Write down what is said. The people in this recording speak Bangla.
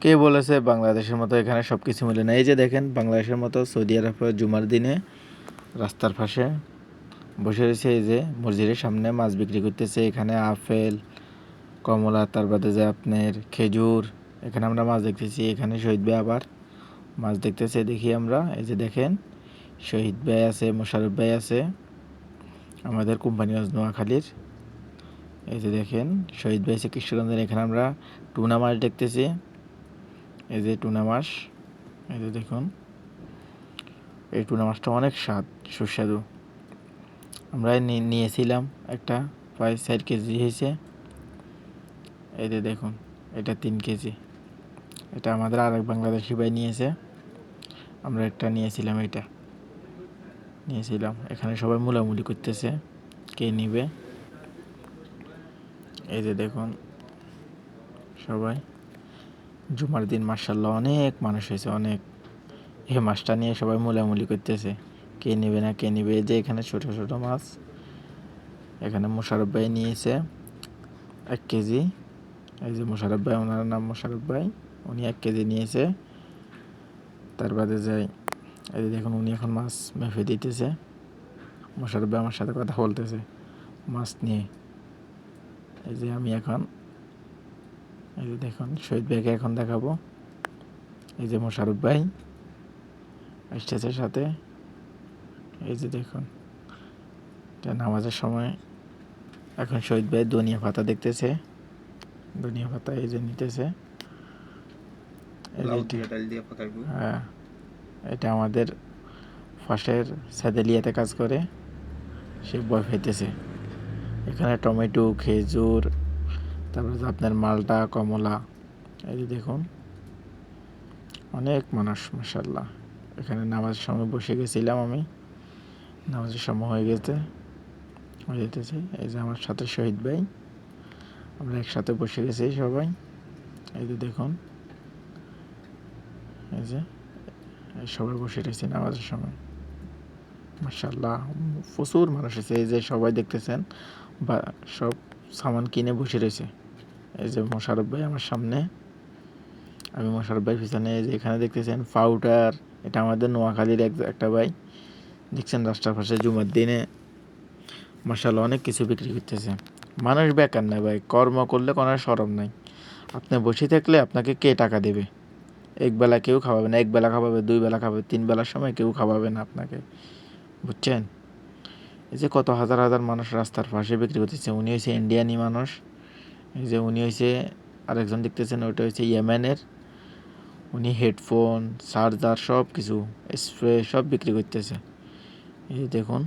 কে বলেছে বাংলাদেশের মতো এখানে সব কিছু মিলে না? এই যে দেখেন, বাংলাদেশের মতো সৌদি আরবে জুমার দিনে রাস্তার পাশে বসে রয়েছে, এই যে মসজিদের সামনে মাছ বিক্রি করতেছে। এখানে আপেল, কমলা, তার বাদে যে আপনার খেজুর, এখানে আমরা মাছ দেখতেছি। এখানে শহীদ ভাই আবার মাছ দেখতেছে, দেখি আমরা। এই যে দেখেন, শহীদ ভাই আছে, মোশারফ ভাই আছে, আমাদের কোম্পানিগঞ্জ নোয়াখালীর। এই যে দেখেন, শহীদ ভাই আছে কৃষ্ণগঞ্জের। এখানে আমরা টুনা মাছ দেখতেছি, এই যে টুনা মাছ। এই যে দেখুন, এই টুনা মাছটা অনেক সুস্বাদু। আমরা নিয়েছিলাম একটা, প্রায় 4 কেজি হয়েছে। এই যে দেখুন, এটা 3 কেজি। এটা আমাদের আরেক বাংলাদেশি ভাই নিয়েছে, আমরা একটা নিয়েছিলাম। এটা নিয়েছিলাম। এখানে সবাই মুলামুলি করতেছে কে নিবে। এই যে দেখুন, সবাই জুমার দিন মাশাআল্লাহ অনেক মানুষ হয়েছে, অনেক। এই মাছটা নিয়ে সবাই মুলামুলি করতেছে কে নেবে না কে নেবে। এই যে এখানে ছোট ছোট মাছ, এখানে মোশারফ ভাই নিয়েছে 1 কেজি। এই যে মোশারফ ভাই, ওনার নাম মোশারফ ভাই, উনি 1 কেজি নিয়েছে। তার বাদে যাই, এই যে দেখুন, উনি এখন মাছ মেপে দিতেছে। মোশারফ ভাই আমার সাথে কথা বলতেছে মাছ নিয়ে। এই যে আমি এখন, এই যে দেখুন, শহীদ ভাইকে এখন দেখাবো। এই যে মোশারফ ভাই আসতেছে সাথে। এই যে দেখুন, এটা নামাজের সময়। এখন শহীদ ভাই ধনিয়া পাতা দেখতেছে, ধনিয়া পাতা এই যে নিতেছে। হ্যাঁ, এটা আমাদের ফাঁসের সাদেলিয়াতে কাজ করে, সে ভয় পাইতেছে। এখানে টমেটো, খেজুর, তারপরে আপনার মালটা, কমলা। এই যে দেখুন, অনেক মানুষ মাশাআল্লাহ। এখানে নামাজের সময় বসে গেছিলাম আমি, নামাজের সময় হয়ে যেতেছে। এই যে আমার সাথে শহীদ ভাই, আমরা একসাথে বসে গেছি সবাই। এই যে দেখুন, এই যে সবাই বসে রয়েছে নামাজের সময় মাশাআল্লাহ। প্রচুর মানুষ আছে। এই যে সবাই দেখতেছেন, বা সব সামান কিনে বসে রয়েছে। এই যে মোশারফ ভাই আমার সামনে, আমি মোশারফ ভাই পিছনে। এই যে এখানে দেখতেছেন পাউডার, এটা আমাদের নোয়াখালীর একটা ভাই। দেখছেন রাস্তার পাশে জুমার দিনে মাশাআল্লাহ অনেক কিছু বিক্রি করতেছে। মানুষ বেকার না ভাই, কর্ম করলে কোনো শরম নাই। আপনি বসে থাকলে আপনাকে কে টাকা দেবে? একবেলা কেউ খাওয়াবে না, একবেলা খাওয়াবে, 2 বেলা খাওয়াবে, 3 বেলার সময় কেউ খাওয়াবে না আপনাকে, বুঝছেন? এই যে কত হাজার হাজার মানুষ রাস্তার পাশে বিক্রি করতেছে। উনি হয়েছে ইন্ডিয়ানি মানুষ। এই যে উনি হয়েছে, আরেকজন দেখতেছেন, ওইটা হচ্ছে ইয়েমেনের। উনি হেডফোন, চার্জার, সব কিছু, স্প্রে সব বিক্রি করতেছে। এই দেখুন।